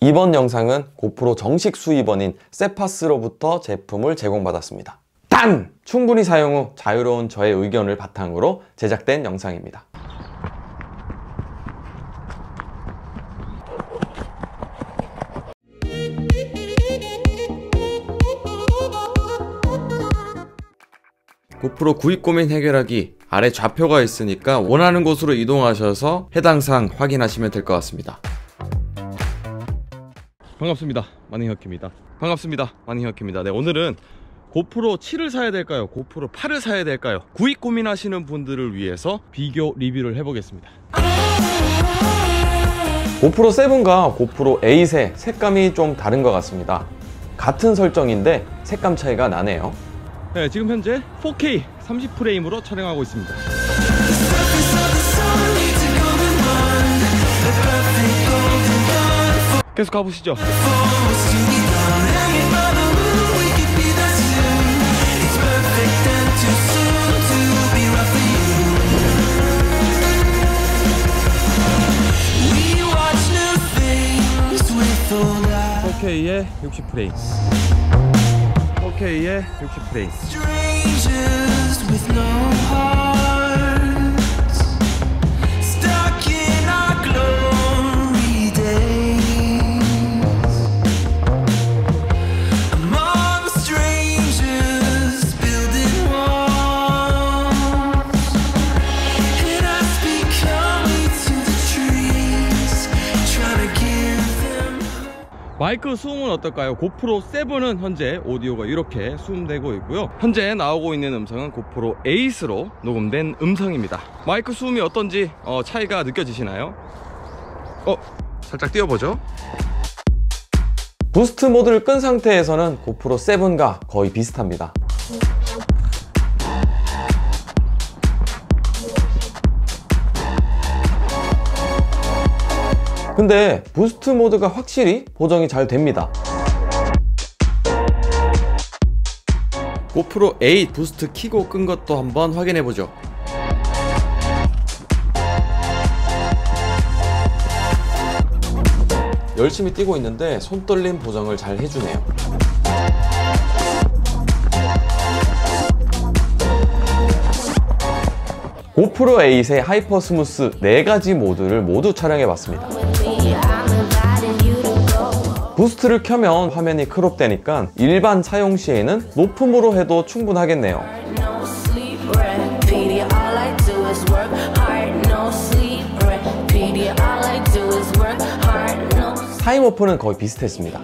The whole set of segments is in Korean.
이번 영상은 고프로 정식 수입원인 세파스로부터 제품을 제공받았습니다. 단! 충분히 사용 후 자유로운 저의 의견을 바탕으로 제작된 영상입니다. 고프로 구입 고민 해결하기 아래 좌표가 있으니까 원하는 곳으로 이동하셔서 해당 사항 확인하시면 될 것 같습니다. 반갑습니다. 마닝혁입니다. 반갑습니다. 마닝혁입니다. 네, 오늘은 고프로 7을 사야 될까요? 고프로 8을 사야 될까요? 구입 고민하시는 분들을 위해서 비교 리뷰를 해보겠습니다. 고프로 7과 고프로 8의 색감이 좀 다른 것 같습니다. 같은 설정인데 색감 차이가 나네요. 네, 지금 현재 4K 30프레임으로 촬영하고 있습니다. 계속 가보시죠.4K에 60프레임 4K에 60프레임 마이크 수음은 어떨까요? 고프로 7은 현재 오디오가 이렇게 수음되고 있고요. 현재 나오고 있는 음성은 고프로 8으로 녹음된 음성입니다. 마이크 수음이 어떤지 차이가 느껴지시나요? 살짝 띄워보죠. 부스트 모드를 끈 상태에서는 고프로 7과 거의 비슷합니다. 근데 부스트 모드가 확실히 보정이 잘 됩니다. 고프로 8 부스트 키고 끈 것도 한번 확인해 보죠. 열심히 뛰고 있는데 손떨림 보정을 잘 해주네요. 고프로 8의 하이퍼 스무스 4가지 모드를 모두 촬영해 봤습니다. 부스트를 켜면 화면이 크롭되니까 일반 사용 시에는 높음으로 해도 충분하겠네요. 타임 오프는 거의 비슷했습니다.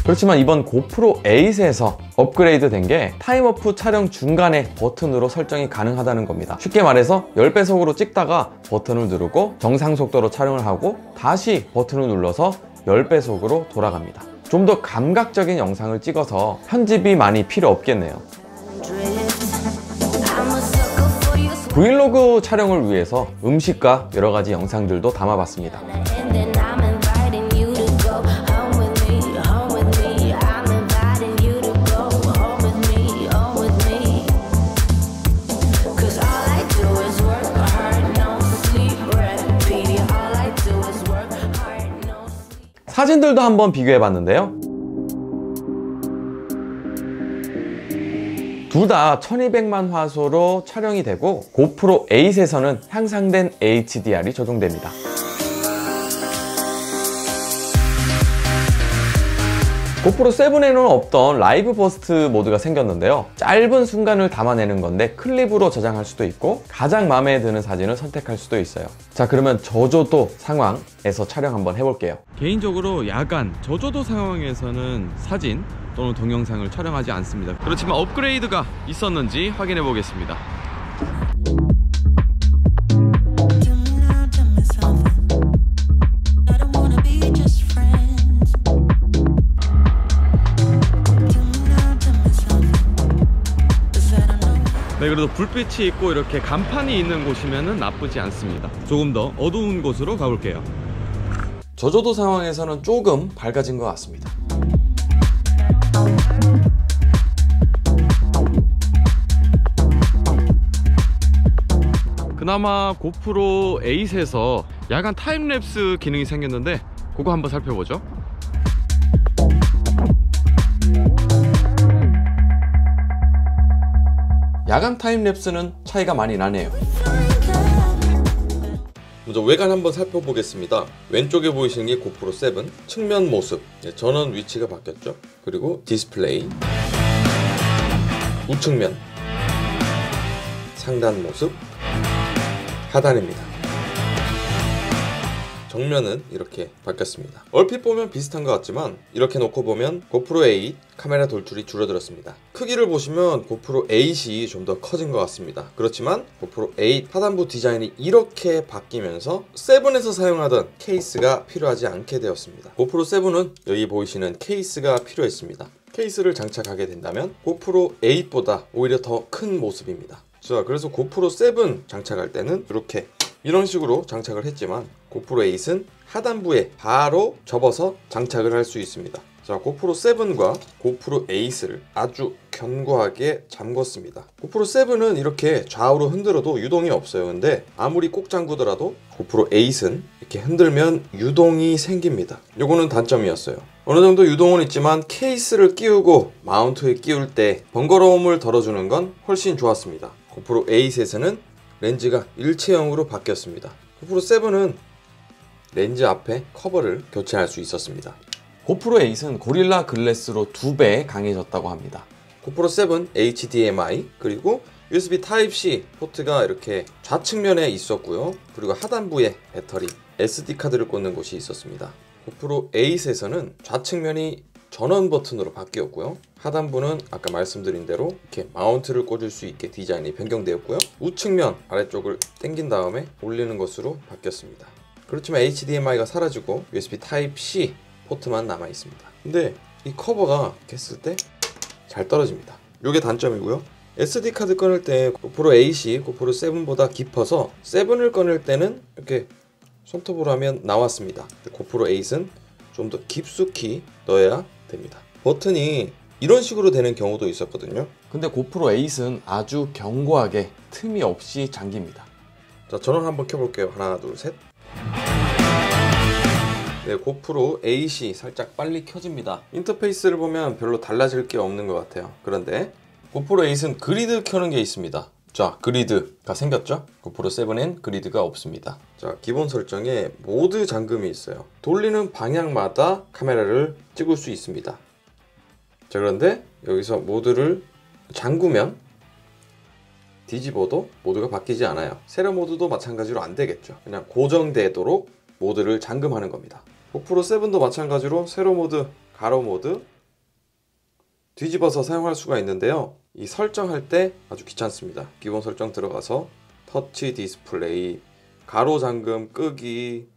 그렇지만 이번 고프로 8에서 업그레이드 된 게 타임오프 촬영 중간에 버튼으로 설정이 가능하다는 겁니다. 쉽게 말해서 10배속으로 찍다가 버튼을 누르고 정상 속도로 촬영을 하고 다시 버튼을 눌러서 10배속으로 돌아갑니다. 좀 더 감각적인 영상을 찍어서 편집이 많이 필요 없겠네요. 브이로그 촬영을 위해서 음식과 여러가지 영상들도 담아봤습니다. 사진들도 한번 비교해 봤는데요. 둘 다 1200만 화소로 촬영이 되고 고프로 8에서는 향상된 HDR이 적용됩니다. 고프로 7에는 없던 라이브 버스트 모드가 생겼는데요. 짧은 순간을 담아내는 건데 클립으로 저장할 수도 있고 가장 마음에 드는 사진을 선택할 수도 있어요. 자, 그러면 저조도 상황에서 촬영 한번 해볼게요. 개인적으로 야간 저조도 상황에서는 사진 또는 동영상을 촬영하지 않습니다. 그렇지만 업그레이드가 있었는지 확인해 보겠습니다. 네, 그래도 불빛이 있고 이렇게 간판이 있는 곳이면 나쁘지 않습니다. 조금 더 어두운 곳으로 가볼게요. 저조도 상황에서는 조금 밝아진 것 같습니다. 그나마 고프로 8에서 야간 타임랩스 기능이 생겼는데 그거 한번 살펴보죠. 야간 타임랩스는 차이가 많이 나네요. 먼저 외관 한번 살펴보겠습니다. 왼쪽에 보이시는 게 고프로 7 측면 모습, 전원 위치가 바뀌었죠. 그리고 디스플레이, 우측면, 상단 모습, 하단입니다. 정면은 이렇게 바뀌었습니다. 얼핏 보면 비슷한 것 같지만 이렇게 놓고 보면 고프로 8 카메라 돌출이 줄어들었습니다. 크기를 보시면 고프로 8이 좀 더 커진 것 같습니다. 그렇지만 고프로 8 하단부 디자인이 이렇게 바뀌면서 7에서 사용하던 케이스가 필요하지 않게 되었습니다. 고프로 7은 여기 보이시는 케이스가 필요했습니다. 케이스를 장착하게 된다면 고프로 8보다 오히려 더 큰 모습입니다. 자, 그래서 고프로 7 장착할 때는 이런 식으로 장착을 했지만 고프로 8은 하단부에 바로 접어서 장착을 할 수 있습니다. 자, 고프로 7과 고프로 8을 아주 견고하게 잠궜습니다. 고프로 7은 이렇게 좌우로 흔들어도 유동이 없어요. 근데 아무리 꼭 잠그더라도 고프로 8은 이렇게 흔들면 유동이 생깁니다. 요거는 단점이었어요. 어느 정도 유동은 있지만 케이스를 끼우고 마운트에 끼울 때 번거로움을 덜어주는 건 훨씬 좋았습니다. 고프로 8에서는 렌즈가 일체형으로 바뀌었습니다. 고프로 7은 렌즈 앞에 커버를 교체할 수 있었습니다. 고프로 8은 고릴라 글래스로 2배 강해졌다고 합니다. 고프로 7 HDMI 그리고 USB Type-C 포트가 이렇게 좌측면에 있었고요. 그리고 하단부에 배터리, SD카드를 꽂는 곳이 있었습니다. 고프로 8에서는 좌측면이 전원 버튼으로 바뀌었고요. 하단부는 아까 말씀드린 대로 이렇게 마운트를 꽂을 수 있게 디자인이 변경되었고요. 우측면 아래쪽을 당긴 다음에 올리는 것으로 바뀌었습니다. 그렇지만 HDMI가 사라지고 USB Type-C 포트만 남아 있습니다. 근데 이 커버가 이렇게 했을 때 잘 떨어집니다. 이게 단점이고요. SD카드 꺼낼 때 고프로 8이 고프로 7보다 깊어서 7을 꺼낼 때는 이렇게 손톱으로 하면 나왔습니다. 고프로 8은 좀 더 깊숙이 넣어야 됩니다. 버튼이 이런 식으로 되는 경우도 있었거든요. 근데 고프로 8은 아주 견고하게 틈이 없이 잠깁니다. 자, 전원 한번 켜볼게요. 하나, 둘, 셋. 네, 고프로 8이 살짝 빨리 켜집니다. 인터페이스를 보면 별로 달라질 게 없는 것 같아요. 그런데 고프로 8은 그리드 켜는 게 있습니다. 자, 그리드가 생겼죠? 고프로 7엔 그리드가 없습니다. 자, 기본 설정에 모드 잠금이 있어요. 돌리는 방향마다 카메라를 찍을 수 있습니다. 자, 그런데 여기서 모드를 잠그면 뒤집어도 모드가 바뀌지 않아요. 세로 모드도 마찬가지로 안 되겠죠. 그냥 고정되도록 모드를 잠금하는 겁니다. 고프로 7도 마찬가지로 세로 모드, 가로 모드 뒤집어서 사용할 수가 있는데요. 이 설정할 때 아주 귀찮습니다. 기본 설정 들어가서 터치 디스플레이, 가로 잠금, 끄기,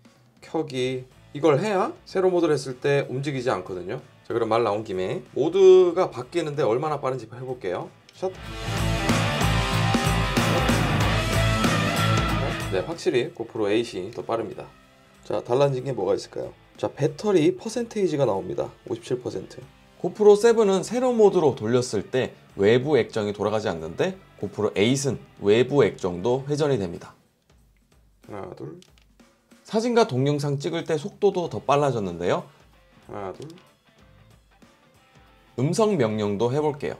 켜기 이걸 해야 세로 모드를 했을 때 움직이지 않거든요. 자, 그럼 말 나온 김에 모드가 바뀌는데 얼마나 빠른지 해볼게요. 샷. 네, 확실히 고프로 8이 더 빠릅니다. 자, 달라진 게 뭐가 있을까요? 자, 배터리 퍼센테이지가 나옵니다. 57%. 고프로 7은 세로 모드로 돌렸을 때 외부 액정이 돌아가지 않는데 고프로 8은 외부 액정도 회전이 됩니다. 하나, 둘. 사진과 동영상 찍을 때 속도도 더 빨라졌는데요. 하나, 둘. 음성 명령도 해볼게요.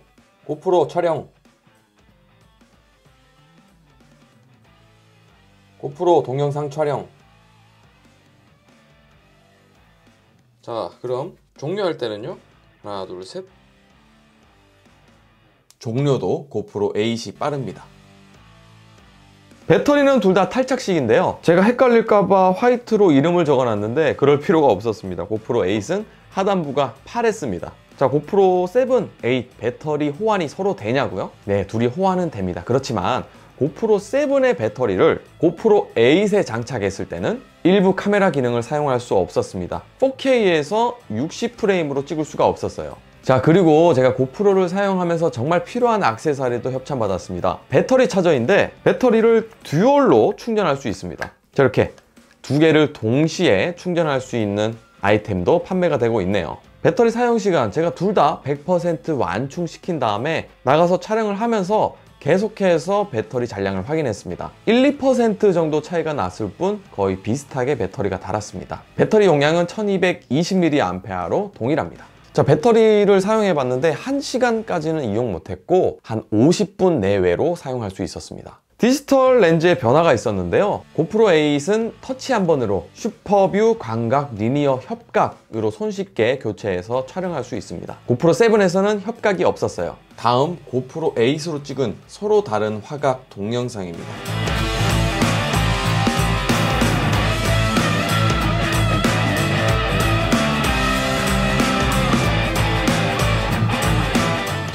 고프로 촬영. 고프로 동영상 촬영. 자, 그럼 종료할 때는요. 하나, 둘, 셋. 종료도 고프로 8이 빠릅니다. 배터리는 둘 다 탈착식인데요. 제가 헷갈릴까봐 화이트로 이름을 적어놨는데 그럴 필요가 없었습니다. 고프로 8은 하단부가 파랬습니다. 자, 고프로 7, 8 배터리 호환이 서로 되냐고요? 네, 둘이 호환은 됩니다. 그렇지만 고프로 7의 배터리를 고프로 8에 장착했을 때는 일부 카메라 기능을 사용할 수 없었습니다. 4K에서 60프레임으로 찍을 수가 없었어요. 자, 그리고 제가 고프로를 사용하면서 정말 필요한 액세서리도 협찬받았습니다. 배터리 차저인데 배터리를 듀얼로 충전할 수 있습니다. 자, 이렇게 두 개를 동시에 충전할 수 있는 아이템도 판매가 되고 있네요. 배터리 사용시간 제가 둘 다 100% 완충시킨 다음에 나가서 촬영을 하면서 계속해서 배터리 잔량을 확인했습니다. 1, 2% 정도 차이가 났을 뿐 거의 비슷하게 배터리가 닳았습니다. 배터리 용량은 1220mAh로 동일합니다. 자, 배터리를 사용해 봤는데 1시간까지는 이용 못했고 한 50분 내외로 사용할 수 있었습니다. 디지털 렌즈에 변화가 있었는데요. 고프로 8은 터치 한 번으로 슈퍼뷰, 광각, 리니어, 협각으로 손쉽게 교체해서 촬영할 수 있습니다. 고프로 7에서는 협각이 없었어요. 다음 고프로 8으로 찍은 서로 다른 화각 동영상입니다.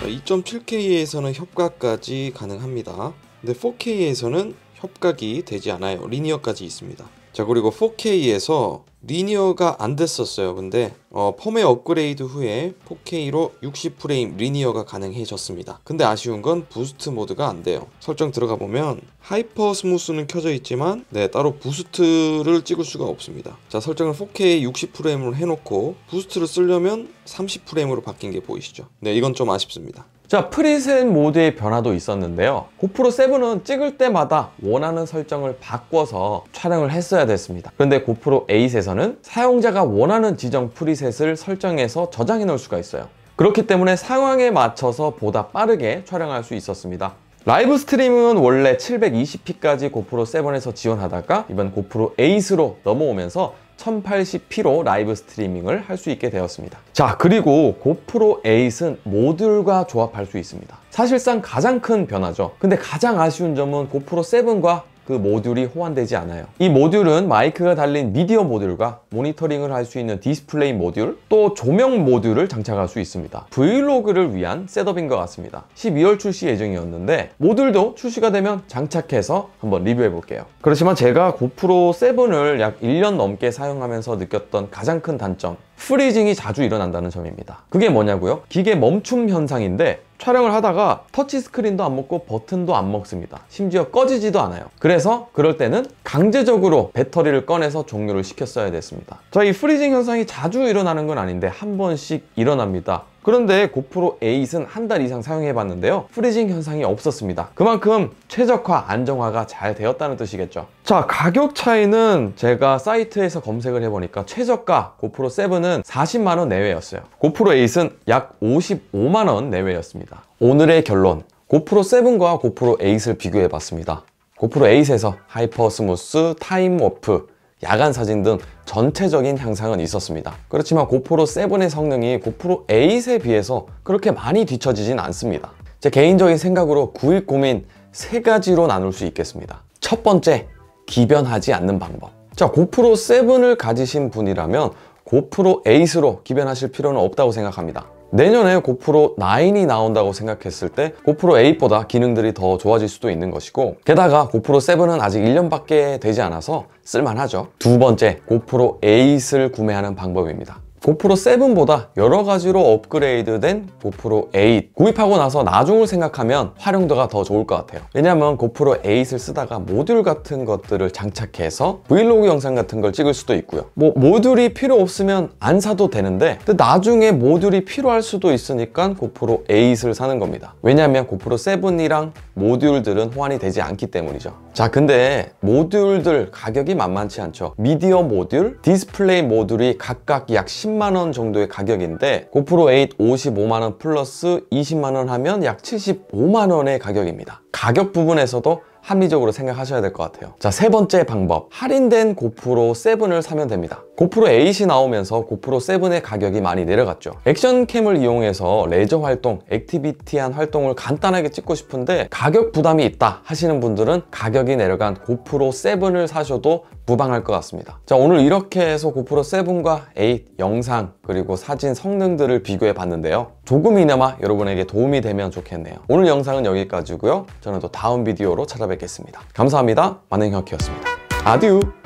자, 2.7K에서는 협각까지 가능합니다. 근데 4K에서는 협각이 되지 않아요. 리니어까지 있습니다. 자, 그리고 4K에서 리니어가 안 됐었어요. 근데 펌웨어 업그레이드 후에 4K로 60프레임 리니어가 가능해졌습니다. 근데 아쉬운 건 부스트 모드가 안 돼요. 설정 들어가 보면 하이퍼 스무스는 켜져 있지만 따로 부스트를 찍을 수가 없습니다. 자, 설정을 4K 60프레임으로 해놓고 부스트를 쓰려면 30프레임으로 바뀐 게 보이시죠? 네, 이건 좀 아쉽습니다. 자, 프리셋 모드의 변화도 있었는데요. 고프로 7은 찍을 때마다 원하는 설정을 바꿔서 촬영을 했어야 됐습니다. 그런데 고프로 8에서는 사용자가 원하는 지정 프리셋을 설정해서 저장해 놓을 수가 있어요. 그렇기 때문에 상황에 맞춰서 보다 빠르게 촬영할 수 있었습니다. 라이브 스트리밍은 원래 720p까지 고프로 7에서 지원하다가 이번 고프로 8으로 넘어오면서 1080p로 라이브 스트리밍을 할 수 있게 되었습니다. 자, 그리고 고프로 8은 모듈과 조합할 수 있습니다. 사실상 가장 큰 변화죠. 근데 가장 아쉬운 점은 고프로 7과 그 모듈이 호환되지 않아요. 이 모듈은 마이크가 달린 미디어 모듈과 모니터링을 할 수 있는 디스플레이 모듈, 또 조명 모듈을 장착할 수 있습니다. 브이로그를 위한 셋업인 것 같습니다. 12월 출시 예정이었는데 모듈도 출시가 되면 장착해서 한번 리뷰해 볼게요. 그렇지만 제가 고프로 7을 약 1년 넘게 사용하면서 느꼈던 가장 큰 단점, 프리징이 자주 일어난다는 점입니다. 그게 뭐냐고요? 기계 멈춤 현상인데 촬영을 하다가 터치 스크린도 안 먹고 버튼도 안 먹습니다. 심지어 꺼지지도 않아요. 그래서 그럴 때는 강제적으로 배터리를 꺼내서 종료를 시켰어야 됐습니다. 자, 이 프리징 현상이 자주 일어나는 건 아닌데 한 번씩 일어납니다. 그런데 고프로 8은 한 달 이상 사용해 봤는데요, 프리징 현상이 없었습니다. 그만큼 최적화, 안정화가 잘 되었다는 뜻이겠죠. 자, 가격 차이는 제가 사이트에서 검색을 해보니까 최저가 고프로 7은 40만원 내외였어요. 고프로 8은 약 55만원 내외였습니다. 오늘의 결론, 고프로 7과 고프로 8을 비교해 봤습니다. 고프로 8에서 하이퍼 스무스, 타임 워프, 야간 사진 등 전체적인 향상은 있었습니다. 그렇지만 고프로 7의 성능이 고프로 8에 비해서 그렇게 많이 뒤처지진 않습니다. 제 개인적인 생각으로 구입 고민 3가지로 나눌 수 있겠습니다. 첫 번째, 기변하지 않는 방법. 자, 고프로 7을 가지신 분이라면 고프로 8으로 기변하실 필요는 없다고 생각합니다. 내년에 고프로 9이 나온다고 생각했을 때 고프로 8보다 기능들이 더 좋아질 수도 있는 것이고, 게다가 고프로 7은 아직 1년밖에 되지 않아서 쓸만하죠. 두 번째, 고프로 8을 구매하는 방법입니다. 고프로 7보다 여러 가지로 업그레이드된 고프로 8 구입하고 나서 나중을 생각하면 활용도가 더 좋을 것 같아요. 왜냐면 고프로 8을 쓰다가 모듈 같은 것들을 장착해서 브이로그 영상 같은 걸 찍을 수도 있고요. 모듈이 필요 없으면 안 사도 되는데 나중에 모듈이 필요할 수도 있으니까 고프로 8을 사는 겁니다. 왜냐면 고프로 7이랑 모듈들은 호환이 되지 않기 때문이죠. 자, 근데 모듈들 가격이 만만치 않죠. 미디어 모듈, 디스플레이 모듈이 각각 약 10만원 정도의 가격인데 고프로 8 55만원 플러스 20만원 하면 약 75만원의 가격입니다. 가격 부분에서도 합리적으로 생각하셔야 될 것 같아요. 자, 세 번째 방법, 할인된 고프로 7을 사면 됩니다. 고프로 8이 나오면서 고프로 7의 가격이 많이 내려갔죠. 액션캠을 이용해서 레저 활동, 액티비티한 활동을 간단하게 찍고 싶은데 가격 부담이 있다 하시는 분들은 가격이 내려간 고프로 7을 사셔도 무방할 것 같습니다. 자, 오늘 이렇게 해서 고프로 7과 8 영상 그리고 사진 성능들을 비교해 봤는데요. 조금이나마 여러분에게 도움이 되면 좋겠네요. 오늘 영상은 여기까지고요. 저는 또 다음 비디오로 찾아뵙겠습니다. 감사합니다. 만행혁이었습니다. 아듀!